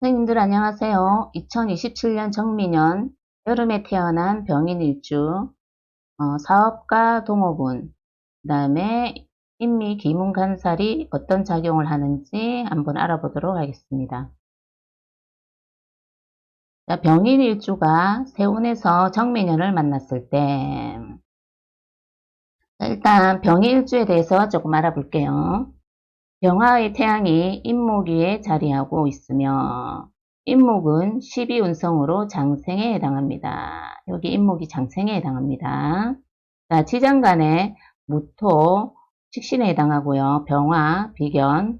선생님들 안녕하세요. 2027년 정미년 여름에 태어난 병인일주 사업가 동업운 그 다음에 인미 기문간살이 어떤 작용을 하는지 한번 알아보도록 하겠습니다. 자, 병인일주가 세운에서 정미년을 만났을 때 일단 병인일주에 대해서 조금 알아볼게요. 병화의 태양이 인목위에 자리하고 있으며 인목은 12운성으로 장생에 해당합니다. 여기 인목이 장생에 해당합니다. 자, 지장간에 무토, 식신에 해당하고요. 병화, 비견,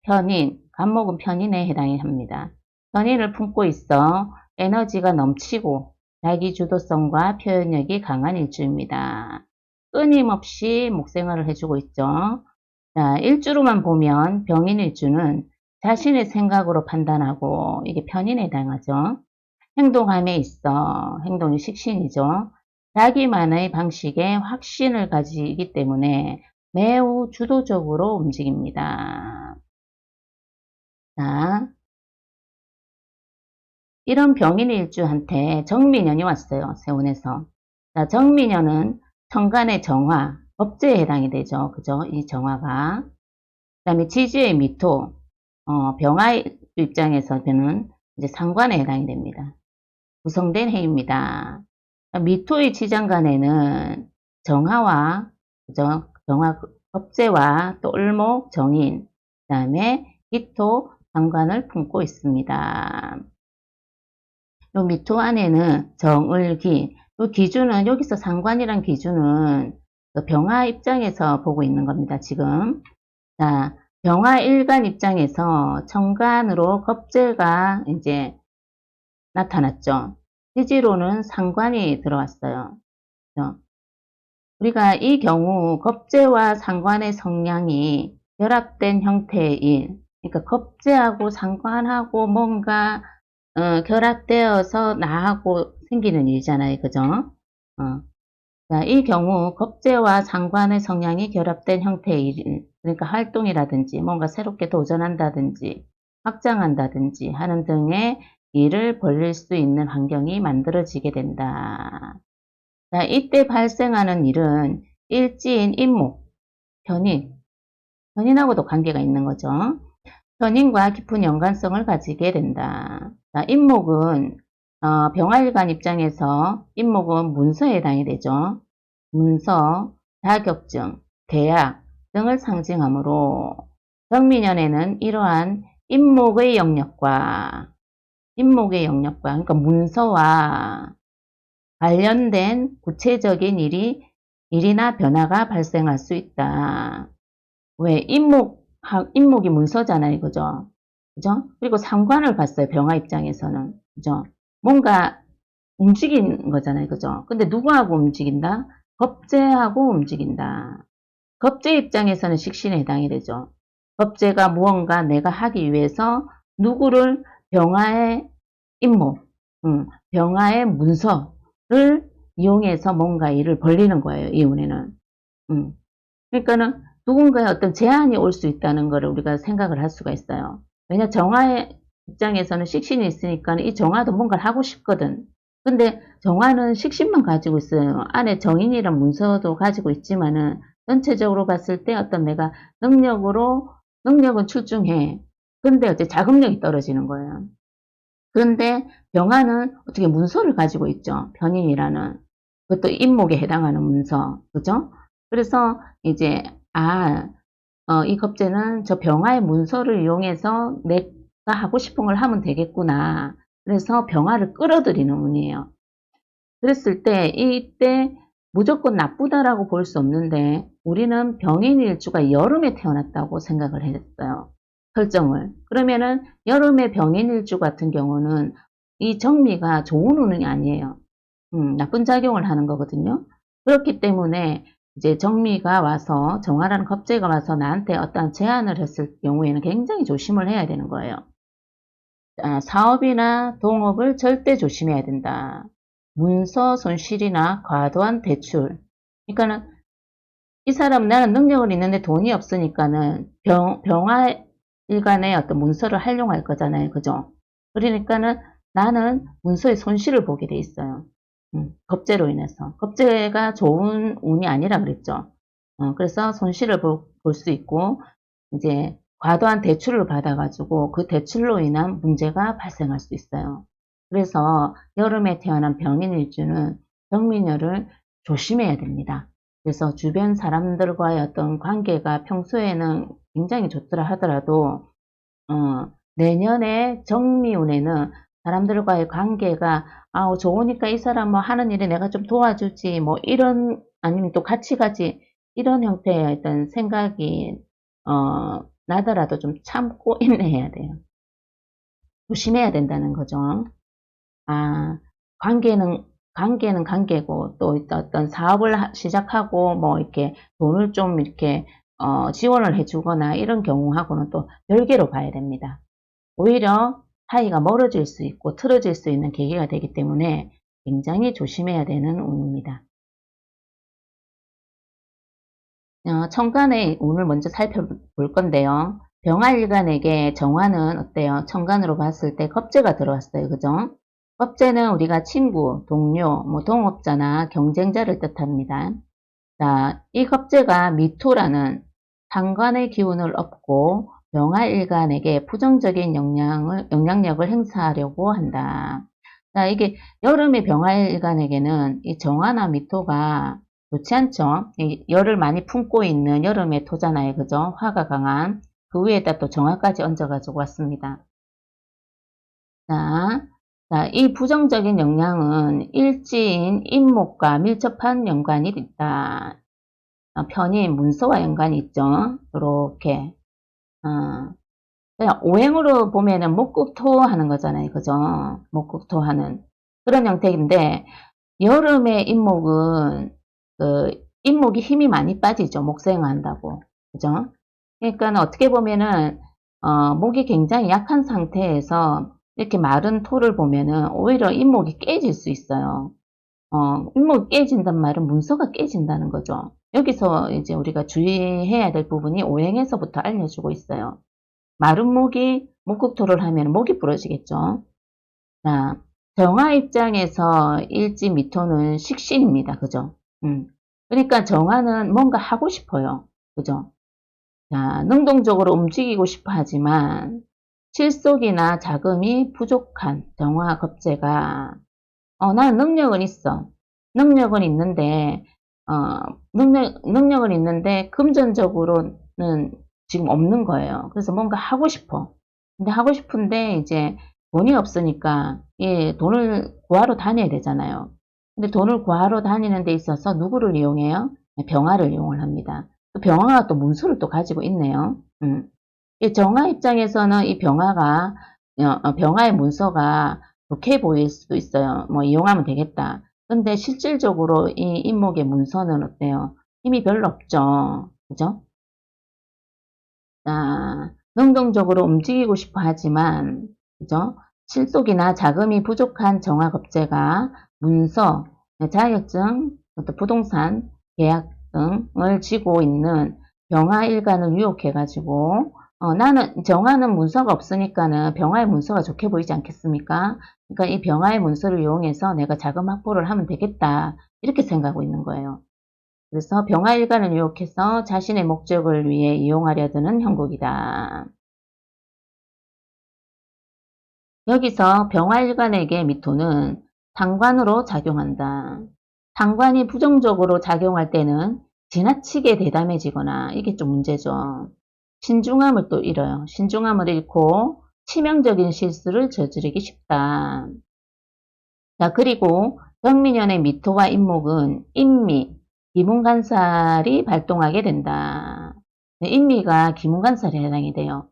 편인, 간목은 편인에 해당이 합니다. 편인을 품고 있어 에너지가 넘치고 자기 주도성과 표현력이 강한 일주입니다. 끊임없이 목생활을 해주고 있죠. 자, 일주로만 보면 병인일주는 자신의 생각으로 판단하고 이게 편인에 해당하죠. 행동함에 있어 행동이 식신이죠. 자기만의 방식에 확신을 가지기 때문에 매우 주도적으로 움직입니다. 자, 이런 병인일주한테 정미년이 왔어요. 세운에서. 자, 정미년은 천간의 정화, 법제에 해당이 되죠. 그죠? 이 정화가. 그 다음에 지지의 미토, 병화의 입장에서는 이제 상관에 해당이 됩니다. 구성된 해입니다. 미토의 지장간에는 정화와, 그죠? 정화 법제와 또 을목, 정인, 그 다음에 기토, 상관을 품고 있습니다. 요 미토 안에는 정을기, 요 기준은, 여기서 상관이란 기준은 병화 입장에서 보고 있는 겁니다, 지금. 자, 병화 일간 입장에서 천간으로 겁재가 이제 나타났죠. 지지로는 상관이 들어왔어요. 우리가 이 경우 겁재와 상관의 성향이 결합된 형태의 일, 그러니까 겁재하고 상관하고 뭔가 결합되어서 나하고 생기는 일이잖아요. 그죠? 자, 이 경우 겁재와 상관의 성향이 결합된 형태의 일, 그러니까 활동이라든지 뭔가 새롭게 도전한다든지 확장한다든지 하는 등의 일을 벌릴 수 있는 환경이 만들어지게 된다. 자, 이때 발생하는 일은 일지인 인목, 편인하고도 관계가 있는 거죠. 편인과 깊은 연관성을 가지게 된다. 자, 인목은 병화일간 입장에서 인목은 문서에 해당이 되죠. 문서, 자격증, 대학 등을 상징하므로 병미년에는 이러한 인목의 영역과 그러니까 문서와 관련된 구체적인 일이나 변화가 발생할 수 있다. 왜? 인목이 문서잖아요. 그죠? 그죠? 그리고 상관을 봤어요. 병화 입장에서는. 그죠? 뭔가 움직인 거잖아요. 그죠? 근데 누구하고 움직인다? 겁재하고 움직인다. 겁재 입장에서는 식신에 해당이 되죠. 겁재가 무언가 내가 하기 위해서 누구를 병화의 임목, 병화의 문서를 이용해서 뭔가 일을 벌리는 거예요. 이 운에는. 그러니까는 누군가의 어떤 제한이 올 수 있다는 것을 우리가 생각을 할 수가 있어요. 왜냐, 정화의 입장에서는 식신이 있으니까 이 정화도 뭔가를 하고 싶거든. 근데 정화는 식신만 가지고 있어요. 안에 정인이란 문서도 가지고 있지만은 전체적으로 봤을 때 어떤 내가 능력은 출중해. 근데 어째 자금력이 떨어지는 거예요. 그런데 병화는 어떻게 문서를 가지고 있죠. 편인이라는. 그것도 인목에 해당하는 문서. 그죠? 그래서 이제, 이 겁재는 저 병화의 문서를 이용해서 내가 하고 싶은 걸 하면 되겠구나. 그래서 병화를 끌어들이는 운이에요. 그랬을 때, 이때 무조건 나쁘다라고 볼 수 없는데, 우리는 병인일주가 여름에 태어났다고 생각을 했어요. 설정을. 그러면은, 여름의 병인일주 같은 경우는 이 정미가 좋은 운이 아니에요. 나쁜 작용을 하는 거거든요. 그렇기 때문에, 이제 정미가 와서, 정화라는 겁재가 와서 나한테 어떤 제안을 했을 경우에는 굉장히 조심을 해야 되는 거예요. 사업이나 동업을 절대 조심해야 된다. 문서 손실이나 과도한 대출. 그러니까는 이 사람 나는 능력은 있는데 돈이 없으니까는 병화 일간의 어떤 문서를 활용할 거잖아요. 그죠? 그러니까는 나는 문서의 손실을 보게 돼 있어요. 겁재로 인해서. 겁재가 좋은 운이 아니라 그랬죠. 그래서 손실을 볼 수 있고, 이제 과도한 대출을 받아가지고 그 대출로 인한 문제가 발생할 수 있어요. 그래서 여름에 태어난 병인일주는 정민열을 조심해야 됩니다. 그래서 주변 사람들과의 어떤 관계가 평소에는 굉장히 좋더라 하더라도 내년에 정미운에는 사람들과의 관계가 좋으니까 이 사람 뭐 하는 일에 내가 좀 도와주지 뭐 이런 아니면 또 같이 가지 이런 형태의 어떤 생각이 나더라도 좀 참고 인내해야 돼요. 조심해야 된다는 거죠. 아, 관계는 관계고, 또 어떤 사업을 시작하고, 뭐, 이렇게 돈을 좀 이렇게, 지원을 해주거나 이런 경우하고는 또 별개로 봐야 됩니다. 오히려 사이가 멀어질 수 있고, 틀어질 수 있는 계기가 되기 때문에 굉장히 조심해야 되는 운입니다. 천간의 운을 먼저 살펴볼 건데요. 병화일간에게 정화는 어때요? 천간으로 봤을 때 겁재가 들어왔어요. 그죠? 겁재는 우리가 친구, 동료, 뭐 동업자나 경쟁자를 뜻합니다. 자, 이 겁재가 미토라는 상관의 기운을 얻고 병화일간에게 부정적인 영향력을 행사하려고 한다. 자, 이게 여름의 병화일간에게는 이 정화나 미토가 좋지 않죠? 열을 많이 품고 있는 여름의 토잖아요. 그죠? 화가 강한. 그 위에다 또 정화까지 얹어가지고 왔습니다. 자, 이 부정적인 영향은 일지인 인목과 밀접한 연관이 있다. 편인 문서와 연관이 있죠. 이렇게. 그냥 오행으로 보면은 목국토 하는 거잖아요. 그죠? 목국토 하는 그런 형태인데, 여름의 인목은, 인목이 힘이 많이 빠지죠. 목생한다고. 그죠? 그러니까 어떻게 보면은, 목이 굉장히 약한 상태에서 이렇게 마른 토를 보면은 오히려 인목이 깨질 수 있어요. 인목이 깨진단 말은 문서가 깨진다는 거죠. 여기서 이제 우리가 주의해야 될 부분이 오행에서부터 알려주고 있어요. 마른 목이 목국토를 하면 목이 부러지겠죠. 자, 정화 입장에서 일지 미토는 식신입니다. 그죠? 그러니까 정화는 뭔가 하고 싶어요. 그죠? 자, 능동적으로 움직이고 싶어 하지만 실속이나 자금이 부족한 정화 겁재가 나는 능력은 있어. 능력은 있는데 능력은 있는데 금전적으로는 지금 없는 거예요. 그래서 뭔가 하고 싶어. 근데 하고 싶은데 이제 돈이 없으니까 돈을 구하러 다녀야 되잖아요. 근데 돈을 구하러 다니는 데 있어서 누구를 이용해요? 병화를 이용을 합니다. 그 병화가 또 문서를 또 가지고 있네요. 이 정화 입장에서는 이 병화가 병화의 문서가 좋게 보일 수도 있어요. 뭐 이용하면 되겠다. 근데 실질적으로 이 인목의 문서는 어때요? 힘이 별로 없죠. 그죠? 자, 능동적으로 움직이고 싶어 하지만, 그죠? 실속이나 자금이 부족한 정화겁제가 문서, 자격증, 또 부동산, 계약 등을 쥐고 있는 병화일간을 유혹해가지고, 나는 정화는 문서가 없으니까는 병화의 문서가 좋게 보이지 않겠습니까? 그러니까 이 병화의 문서를 이용해서 내가 자금 확보를 하면 되겠다. 이렇게 생각하고 있는 거예요. 그래서 병화일간을 유혹해서 자신의 목적을 위해 이용하려 드는 형국이다. 여기서 병화일간에게 미토는 상관으로 작용한다. 상관이 부정적으로 작용할 때는 지나치게 대담해지거나 이게 좀 문제죠. 신중함을 또 잃어요. 신중함을 잃고 치명적인 실수를 저지르기 쉽다. 자, 그리고 병민년의 미토와 인목은 인미, 기문간살이 발동하게 된다. 네, 인미가 기문간살에 해당이 돼요.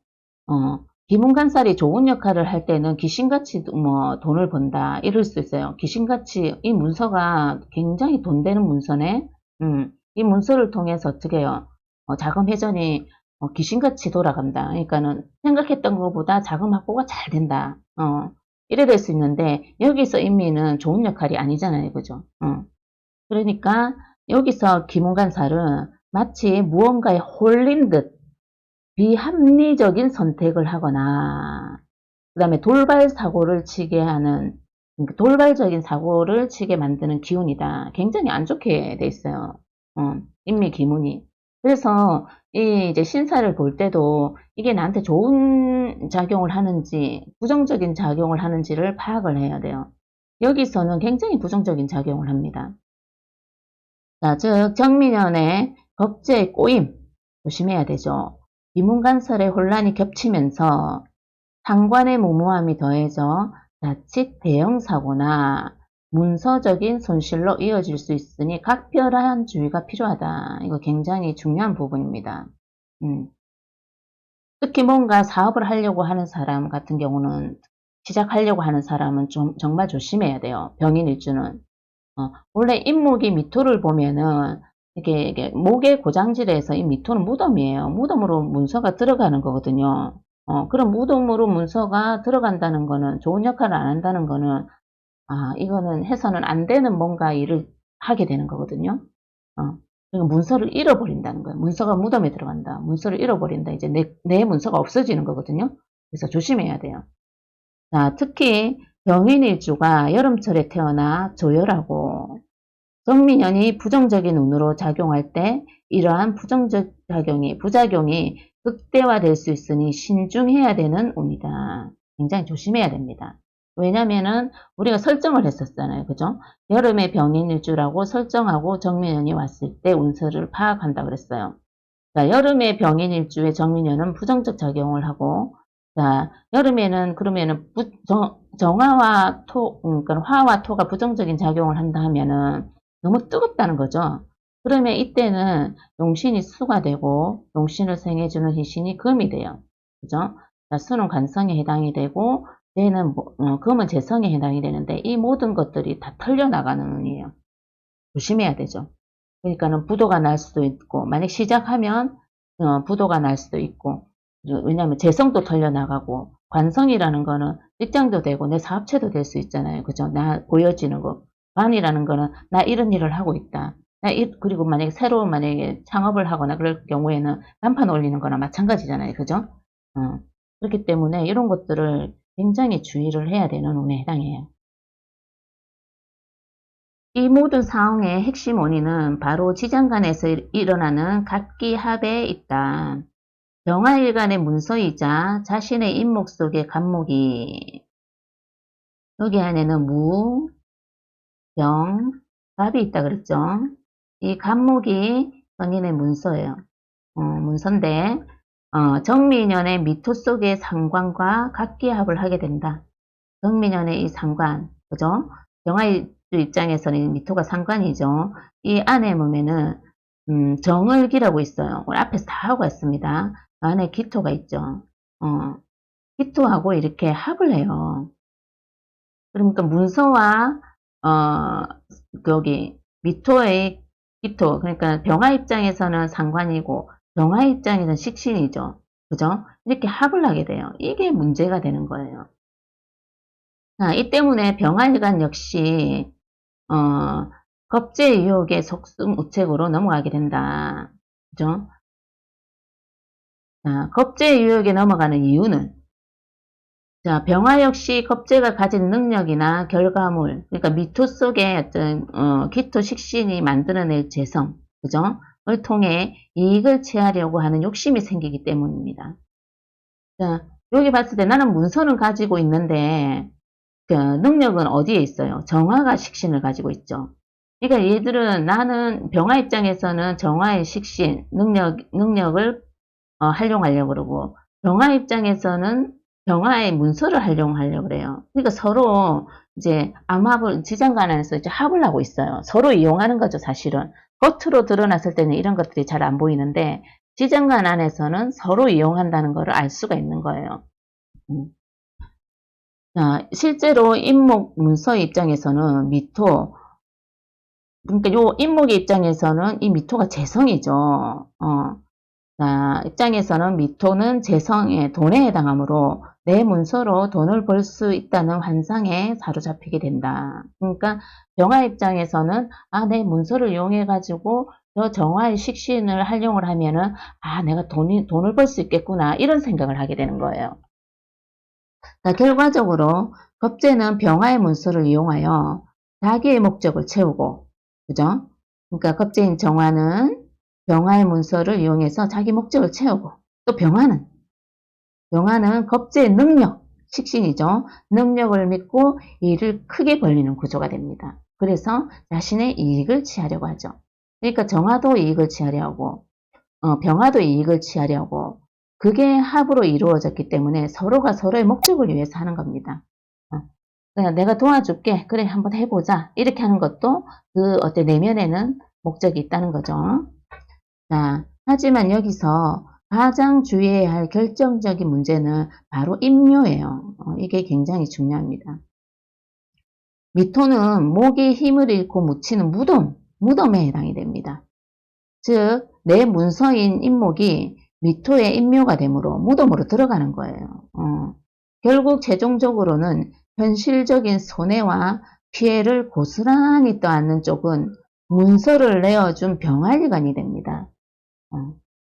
기문간살이 좋은 역할을 할 때는 귀신같이 뭐 돈을 번다 이럴 수 있어요. 귀신같이 이 문서가 굉장히 돈 되는 문서네. 이 문서를 통해서 어떻게 해요? 자금 회전이 귀신같이 돌아간다. 그러니까는 생각했던 것보다 자금 확보가 잘 된다. 이래 될 수 있는데 여기서 인미는 좋은 역할이 아니잖아요. 그죠? 그러니까 여기서 기문간살은 마치 무언가에 홀린 듯 비합리적인 선택을 하거나 그 다음에 돌발 사고를 치게 하는, 그러니까 돌발적인 사고를 치게 만드는 기운이다. 굉장히 안 좋게 돼 있어요. 인미 기문이. 그래서 이 이제 신사를 볼 때도 이게 나한테 좋은 작용을 하는지 부정적인 작용을 하는지를 파악을 해야 돼요. 여기서는 굉장히 부정적인 작용을 합니다. 자, 즉 정민연의 겁재의 꼬임 조심해야 되죠. 비문간설의 혼란이 겹치면서 상관의 무모함이 더해져 자칫 대형 사고나 문서적인 손실로 이어질 수 있으니 각별한 주의가 필요하다. 이거 굉장히 중요한 부분입니다. 특히 뭔가 사업을 하려고 하는 사람 같은 경우는 시작하려고 하는 사람은 좀 정말 조심해야 돼요. 병인일주는. 원래 인목이 미토를 보면은 이게 목의 고장질에서 이 미토는 무덤이에요. 무덤으로 문서가 들어가는 거거든요. 그럼 무덤으로 문서가 들어간다는 거는 좋은 역할을 안 한다는 거는 이거는 해서는 안 되는 뭔가 일을 하게 되는 거거든요. 그러니까 문서를 잃어버린다는 거예요. 문서가 무덤에 들어간다. 문서를 잃어버린다. 이제 내 문서가 없어지는 거거든요. 그래서 조심해야 돼요. 자, 특히 병인일주가 여름철에 태어나 조열하고 정민연이 부정적인 운으로 작용할 때 이러한 부작용이 극대화될 수 있으니 신중해야 되는 운이다. 굉장히 조심해야 됩니다. 왜냐면은 우리가 설정을 했었잖아요. 그죠? 여름에 병인일주라고 설정하고 정민연이 왔을 때 운세를 파악한다 그랬어요. 자, 여름에 병인일주에 정민연은 부정적 작용을 하고 자, 여름에는 그러면은 정화와 그러니까 화와 토가 부정적인 작용을 한다 하면은 너무 뜨겁다는 거죠. 그러면 이때는 용신이 수가 되고 용신을 생해주는 희신이 금이 돼요. 그죠? 자, 수는 관성에 해당이 되고 얘는 금은 재성에 해당이 되는데 이 모든 것들이 다 털려나가는 운이에요. 조심해야 되죠. 그러니까는 부도가 날 수도 있고 만약 시작하면 부도가 날 수도 있고 왜냐하면 재성도 털려나가고 관성이라는 거는 직장도 되고 내 사업체도 될 수 있잖아요. 그죠? 나 보여지는 거. 관이라는 거는 나 이런 일을 하고 있다. 그리고 만약에 새로 만약에 창업을 하거나 그럴 경우에는 간판 올리는 거나 마찬가지잖아요. 그죠? 그렇기 때문에 이런 것들을 굉장히 주의를 해야 되는 운에 해당해요. 이 모든 상황의 핵심 원인은 바로 지장간에서 일어나는 각기합에 있다. 병화일간의 문서이자 자신의 인목 속의 간목이 여기 안에는 무, 병, 갑이 있다 그랬죠. 이 간목이 선인의 문서예요. 문서인데 정미년의 미토 속의 상관과 각기합을 하게 된다. 정미년의 이 상관, 그죠? 병화일주 입장에서는 미토가 상관이죠. 이 안에 보면은 정을기라고 있어요. 오늘 앞에서 다 하고 왔습니다. 안에 기토가 있죠. 기토하고 이렇게 합을 해요. 그러니까 문서와 여기 미토의 기토, 그러니까 병화 입장에서는 상관이고 병화 입장에서는 식신이죠. 그죠? 이렇게 합을 하게 돼요. 이게 문제가 되는 거예요. 자, 이 때문에 병화일간 역시 겁제 유혹의 속수무책으로 넘어가게 된다. 그죠? 자, 겁제 유혹에 넘어가는 이유는 자, 병화 역시 겁제가 가진 능력이나 결과물, 그러니까 미토 속에 어떤 기토 식신이 만들어낼 재성, 그죠? 을 통해 이익을 취하려고 하는 욕심이 생기기 때문입니다. 자, 여기 봤을 때 나는 문서는 가지고 있는데 그 능력은 어디에 있어요? 정화가 식신을 가지고 있죠. 그러니까 얘들은 나는 병화 입장에서는 정화의 식신, 능력을 활용하려고 그러고 병화 입장에서는 병화의 문서를 활용하려고 그래요. 그러니까 서로 이제 암합을 지장간 안에서 이제 합을 하고 있어요. 서로 이용하는 거죠, 사실은. 겉으로 드러났을 때는 이런 것들이 잘 안 보이는데 지장간 안에서는 서로 이용한다는 것을 알 수가 있는 거예요. 자, 실제로 인목 문서 입장에서는 미토, 그러니까 요 인목의 입장에서는 이 미토가 재성이죠. 자, 입장에서는 미토는 재성의 돈에 해당하므로 내 문서로 돈을 벌 수 있다는 환상에 사로잡히게 된다. 그러니까 병화 입장에서는 내 문서를 이용해 가지고 저 정화의 식신을 활용을 하면은 내가 돈을 벌 수 있겠구나 이런 생각을 하게 되는 거예요. 자, 결과적으로 겁재는 병화의 문서를 이용하여 자기의 목적을 채우고, 그죠? 그러니까 겁재인 정화는 병화의 문서를 이용해서 자기 목적을 채우고, 또 병화는 겁재의 능력, 식신이죠. 능력을 믿고 일을 크게 벌리는 구조가 됩니다. 그래서 자신의 이익을 취하려고 하죠. 그러니까 정화도 이익을 취하려고, 병화도 이익을 취하려고, 그게 합으로 이루어졌기 때문에 서로가 서로의 목적을 위해서 하는 겁니다. 그냥 내가 도와줄게. 그래, 한번 해보자. 이렇게 하는 것도 그 어때 내면에는 목적이 있다는 거죠. 자, 하지만 여기서 가장 주의해야 할 결정적인 문제는 바로 임묘예요. 이게 굉장히 중요합니다. 미토는 목이 힘을 잃고 묻히는 무덤에 해당이 됩니다. 즉, 내 문서인 임목이 미토의 임묘가 되므로 무덤으로 들어가는 거예요. 결국 최종적으로는 현실적인 손해와 피해를 고스란히 떠안는 쪽은 문서를 내어준 병활리관이 됩니다.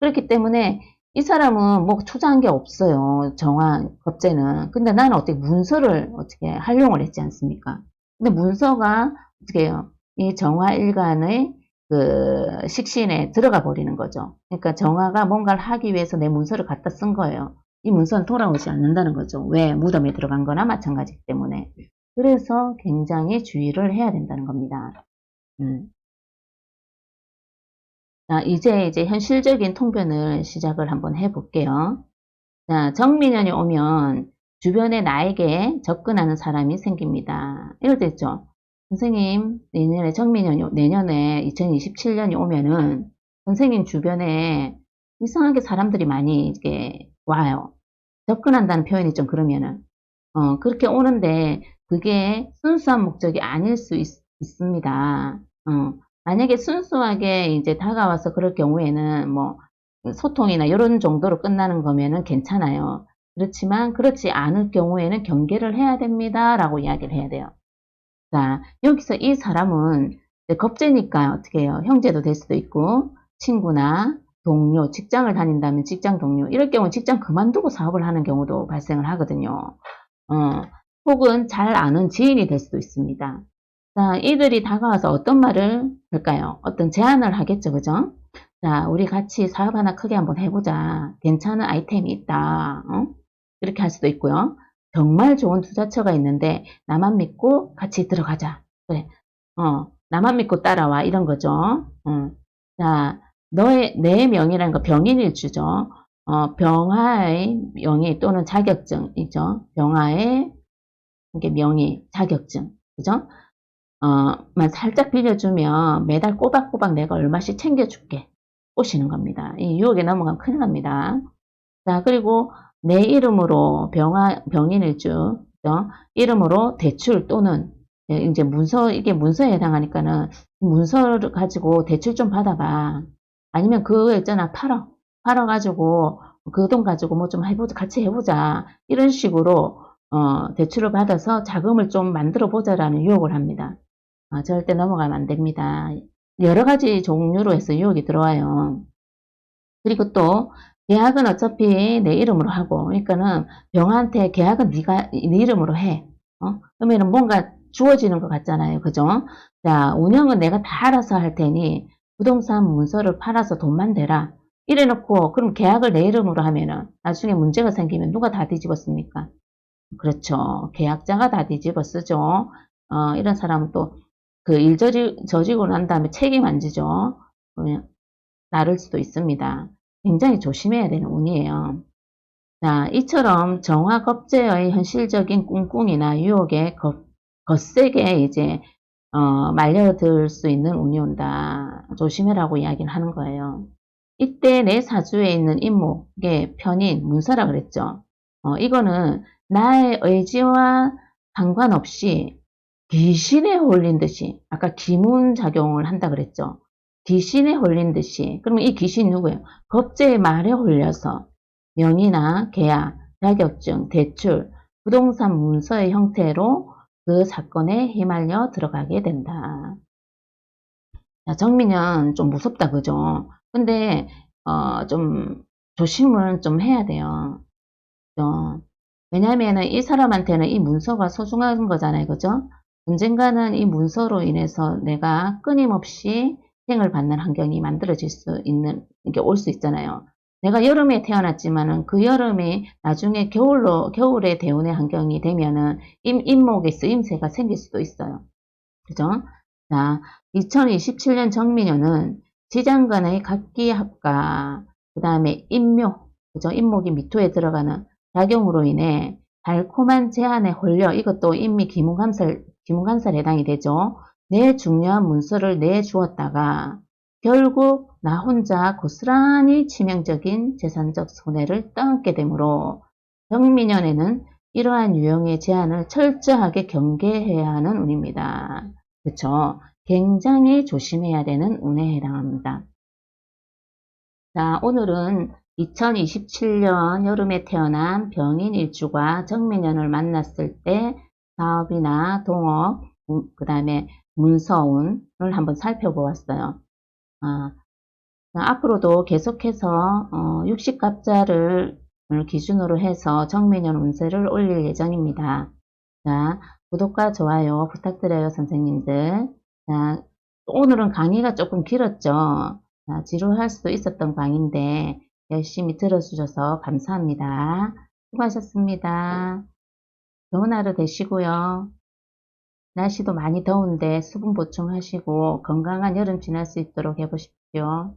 그렇기 때문에 이 사람은 뭐 투자한 게 없어요. 정화, 겁재는. 근데 나는 어떻게 문서를 어떻게 활용을 했지 않습니까? 근데 문서가 어떻게 해요? 이 정화 일간의 그 식신에 들어가 버리는 거죠. 그러니까 정화가 뭔가를 하기 위해서 내 문서를 갖다 쓴 거예요. 이 문서는 돌아오지 않는다는 거죠. 왜? 무덤에 들어간 거나 마찬가지이기 때문에. 그래서 굉장히 주의를 해야 된다는 겁니다. 자, 이제 현실적인 통변을 시작을 한번 해볼게요. 자, 정민년이 오면 주변에 나에게 접근하는 사람이 생깁니다. 이럴 때 있죠. 선생님, 내년에 2027년이 오면은 선생님 주변에 이상하게 사람들이 많이 이렇게 와요. 접근한다는 표현이 좀 그러면은, 그렇게 오는데 그게 순수한 목적이 아닐 수 있습니다. 만약에 순수하게 이제 다가와서 그럴 경우에는 뭐 소통이나 이런 정도로 끝나는 거면은 괜찮아요. 그렇지만 그렇지 않을 경우에는 경계를 해야 됩니다라고 이야기를 해야 돼요. 자, 여기서 이 사람은 겁재니까 어떻게 해요? 형제도 될 수도 있고 친구나 동료, 직장을 다닌다면 직장 동료, 이럴 경우 직장 그만두고 사업을 하는 경우도 발생을 하거든요. 혹은 잘 아는 지인이 될 수도 있습니다. 자, 이들이 다가와서 어떤 말을 할까요? 어떤 제안을 하겠죠, 그죠? 자, 우리 같이 사업 하나 크게 한번 해보자. 괜찮은 아이템이 있다. 이렇게 할 수도 있고요. 정말 좋은 투자처가 있는데 나만 믿고 같이 들어가자. 그래. 나만 믿고 따라와. 이런 거죠. 자, 내 명의라는 거 병인일주죠. 병화의 명의 또는 자격증이죠. 병화의 이게 명의, 자격증. 그죠? 만 살짝 빌려주면 매달 꼬박꼬박 내가 얼마씩 챙겨줄게. 오시는 겁니다. 이 유혹에 넘어가면 큰일 납니다. 자, 그리고 내 이름으로 병인일주, 그죠? 이름으로 대출 또는 이제 문서, 이게 문서에 해당하니까는 문서를 가지고 대출 좀 받아봐. 아니면 그거 있잖아, 팔아가지고 그 돈 가지고 뭐 좀 해보자, 같이 해보자. 이런 식으로, 대출을 받아서 자금을 좀 만들어 보자라는 유혹을 합니다. 절대 넘어가면 안 됩니다. 여러 가지 종류로 해서 유혹이 들어와요. 그리고 또 계약은 어차피 내 이름으로 하고, 그러니까는 병한테 계약은 네 이름으로 해. 그러면은 뭔가 주어지는 것 같잖아요. 그죠? 자, 운영은 내가 다 알아서 할 테니 부동산 문서를 팔아서 돈만 대라. 이래 놓고 그럼 계약을 내 이름으로 하면은 나중에 문제가 생기면 누가 다 뒤집었습니까? 그렇죠. 계약자가 다 뒤집어 쓰죠. 이런 사람은 또 그 일 저지고 난 다음에 책임 안 지죠. 나를 수도 있습니다. 굉장히 조심해야 되는 운이에요. 자, 이처럼 정화 겁재의 현실적인 꿍꿍이나 유혹에 거세게 이제 말려들 수 있는 운이 온다. 조심해라고 이야기를 하는 거예요. 이때 내 사주에 있는 임목의 편인 문서라 그랬죠. 이거는 나의 의지와 상관없이 귀신에 홀린 듯이, 아까 기문작용을 한다 그랬죠. 귀신에 홀린 듯이. 그러면 이 귀신 누구예요? 겁재의 말에 홀려서 명의나 계약, 자격증, 대출, 부동산 문서의 형태로 그 사건에 휘말려 들어가게 된다. 자, 정민은 좀 무섭다, 그죠? 근데, 좀 조심을 좀 해야 돼요. 그죠? 왜냐면은 이 사람한테는 이 문서가 소중한 거잖아요. 그죠? 언젠가는 이 문서로 인해서 내가 끊임없이 생을 받는 환경이 만들어질 수 있는, 이게 올 수 있잖아요. 내가 여름에 태어났지만은 그 여름이 나중에 겨울에 대운의 환경이 되면은 임목에 쓰임새가 생길 수도 있어요. 그죠? 자, 2027년 정미년은 지장간의 갑기합과 그 다음에 임묘, 그죠? 임목이 미토에 들어가는 작용으로 인해 달콤한 제안에 홀려, 이것도 인미 기문감살에 해당이 되죠. 내 중요한 문서를 내주었다가 결국 나 혼자 고스란히 치명적인 재산적 손해를 떠안게 되므로 정미년에는 이러한 유형의 제안을 철저하게 경계해야 하는 운입니다. 그쵸? 굉장히 조심해야 되는 운에 해당합니다. 자, 오늘은 2027년 여름에 태어난 병인 일주가 정미년을 만났을 때 사업이나 동업, 그 다음에 문서운을 한번 살펴보았어요. 아, 앞으로도 계속해서 60갑자를 기준으로 해서 정미년 운세를 올릴 예정입니다. 자, 구독과 좋아요 부탁드려요, 선생님들. 자, 오늘은 강의가 조금 길었죠. 자, 지루할 수도 있었던 강의인데 열심히 들어주셔서 감사합니다. 수고하셨습니다. 좋은 하루 되시고요. 날씨도 많이 더운데 수분 보충하시고 건강한 여름 지날 수 있도록 해보십시오.